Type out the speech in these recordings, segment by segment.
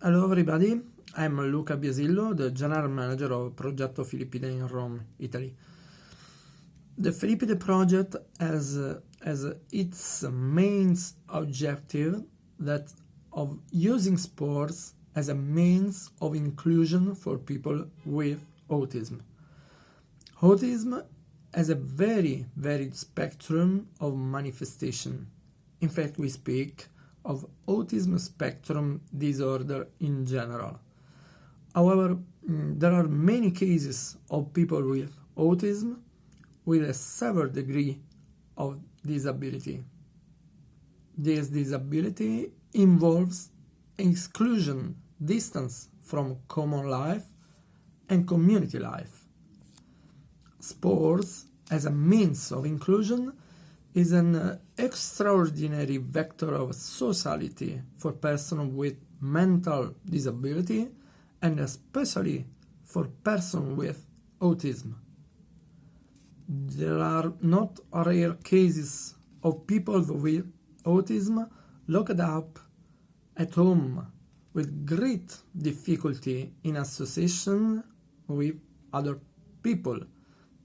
Hello everybody, I'm Luca Biasillo, the General Manager of Progetto Filippide in Rome, Italy. The Filippide project has as its main objective that of using sports as a means of inclusion for people with autism. Autism has a very varied spectrum of manifestation. In fact, we speak of autism spectrum disorder in general. However, there are many cases of people with autism with a severe degree of disability. This disability involves exclusion, distance from common life and community life. Sports as a means of inclusion is an extraordinary vector of sociality for persons with mental disability and especially for persons with autism. There are not rare cases of people with autism locked up at home with great difficulty in association with other people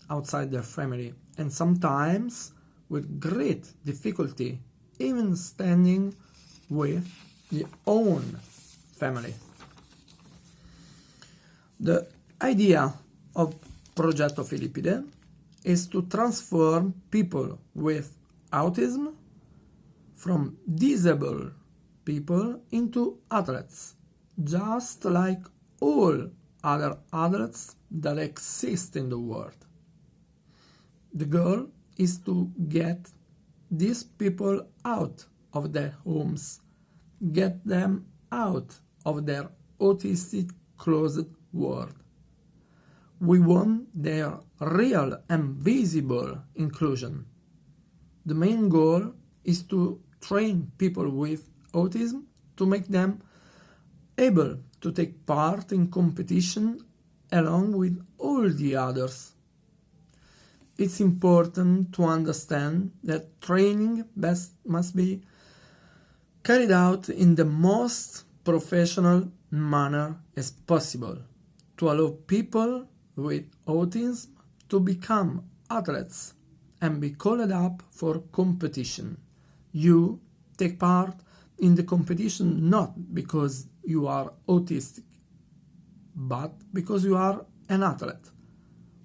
outside their family, and sometimes with great difficulty even standing with the own family. The idea of Progetto Filippide is to transform people with autism from disabled people into athletes, just like all other athletes that exist in the world. The goal is to get these people out of their homes, get them out of their autistic closed world. We want their real and visible inclusion. The main goal is to train people with autism to make them able to take part in competition along with all the others. It's important to understand that training must be carried out in the most professional manner as possible to allow people with autism to become athletes and be called up for competition. You take part in the competition not because you are autistic, but because you are an athlete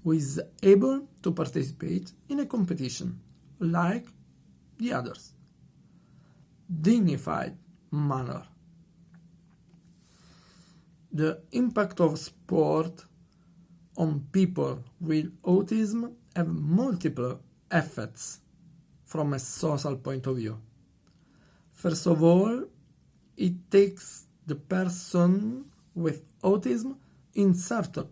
who is able to participate in a competition like the others. Dignified manner. The impact of sport on people with autism have multiple effects from a social point of view. First of all, it takes the person with autism inserted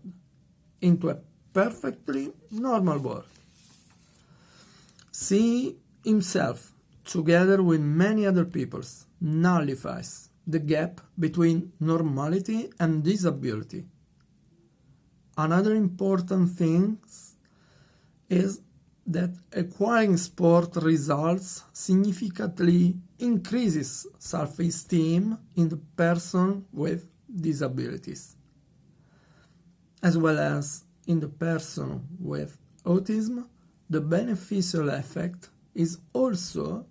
into a perfectly normal world. See himself together with many other peoples nullifies the gap between normality and disability. Another important thing is that acquiring sport results significantly increases self-esteem in the person with disabilities, as well as in the person with autism. The beneficial effect is also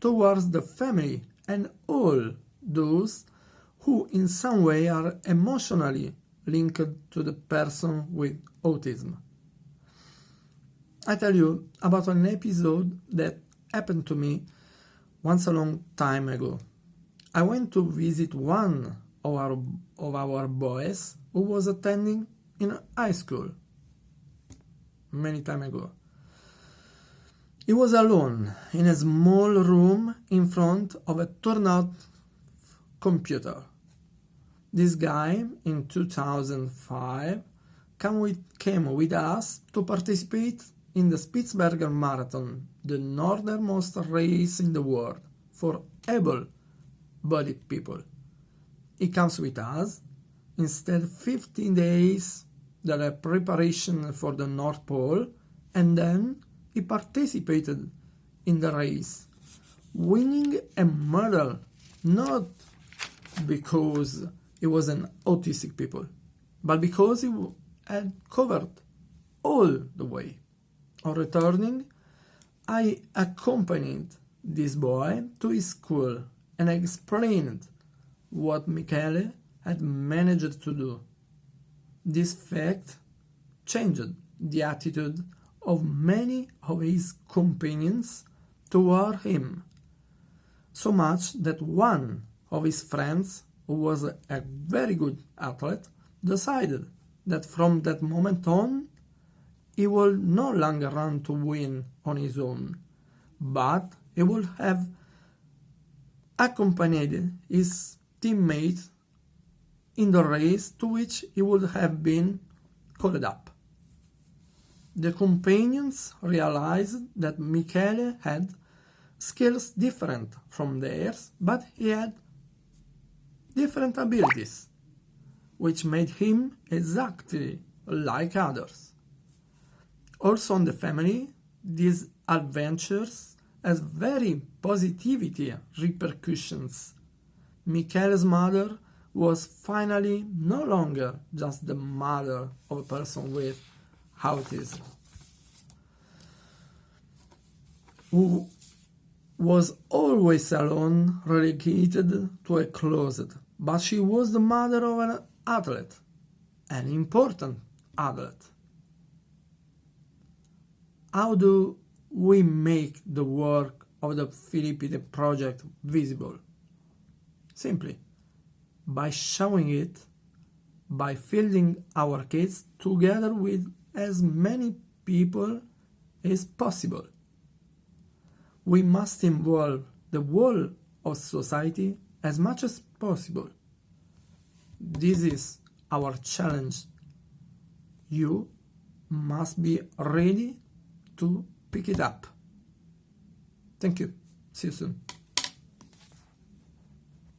towards the family and all those who in some way are emotionally linked to the person with autism. I tell you about an episode that happened to me once a long time ago. I went to visit one of our boys who was attending in high school many time ago. He was alone in a small room in front of a turnout computer. This guy in 2005 came with us to participate in the Spitsbergen Marathon, the northernmost race in the world for able-bodied people. He comes with us. Instead, 15 days the preparation for the North Pole, and then he participated in the race, winning a medal not because he was an autistic people, but because he had covered all the way. On returning, I accompanied this boy to his school and explained what Michele had managed to do. This fact changed the attitude of many of his companions toward him, so much that one of his friends, who was a very good athlete, decided that from that moment on he would no longer run to win on his own, but he would have accompanied his teammate in the race to which he would have been called up. The companions realized that Michele had skills different from theirs, but he had different abilities, which made him exactly like others. Also in the family, these adventures has very positivity repercussions. Michele's mother was finally no longer just the mother of a person with autism, who was always alone, relegated to a closet, but she was the mother of an athlete, an important athlete. How do we make the work of the Filippide project visible? Simply, by showing it, by fielding our kids together with as many people as possible. We must involve the whole of society as much as possible. This is our challenge. You must be ready to pick it up. Thank you. See you soon.